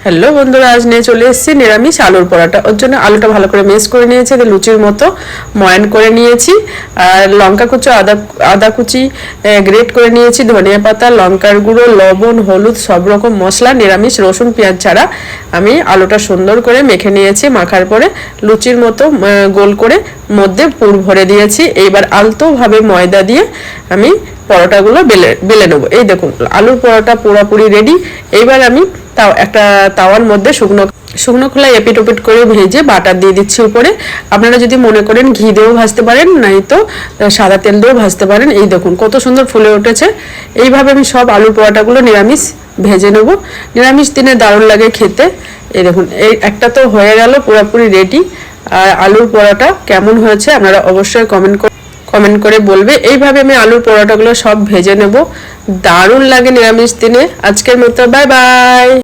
Hello বন্ধুরা, আজ নিয়ে চলে এসেছি নিরামিষ আলুর পরোটা। ওর জন্য আলুটা ভালো করে মেশ করে নিয়েছি, লুচির মতো ময়ান করে নিয়েছি। আর লঙ্কা কুচো, আদা কুচি গ্রেট করে নিয়েছি, ধনিয়া পাতা, লঙ্কার গুঁড়ো, লবণ, হলুদ, সব রকম মশলা, নিরামিষ, রসুন পেঁয়াজ ছাড়া আমি আলুটা সুন্দর করে মেখে নিয়েছি। মাখার পরে লুচির মতো গোল করে মধ্যে পুর ভরে দিয়েছি। এইবার আলতোভাবে ময়দা দিয়ে আমি পরোটাগুলো বেলে নেবো। এই দেখুন, আলুর পরোটা পুরোপুরি রেডি। এইবার আমি একটা তাওয়ার মধ্যে শুকনো খোলায় এপিট ওপিট করে ভেজে বাটার দিয়ে দিচ্ছি উপরে। আপনারা যদি মনে করেন ঘি দিয়েও ভাজতে পারেন, নাই তো সাদা তেল দিয়েও ভাজতে পারেন। এই দেখুন কত সুন্দর ফুলে উঠেছে। এইভাবে আমি সব আলুর পরোটাগুলো নিরামিষ ভেজে নেব। নিরামিষ দিনে দারুণ লাগে খেতে। এই দেখুন, এই একটা তো হয়ে গেল, পুরোপুরি রেডি। আর আলুর পরোটা কেমন হয়েছে আপনারা অবশ্যই কমেন্ট করে বলবে। এইভাবে আমি আলুর পরোটাগুলো সব ভেজে নেব। দারুণ লাগে নিরামিষ দিনে। আজকের মতো বাই বাই।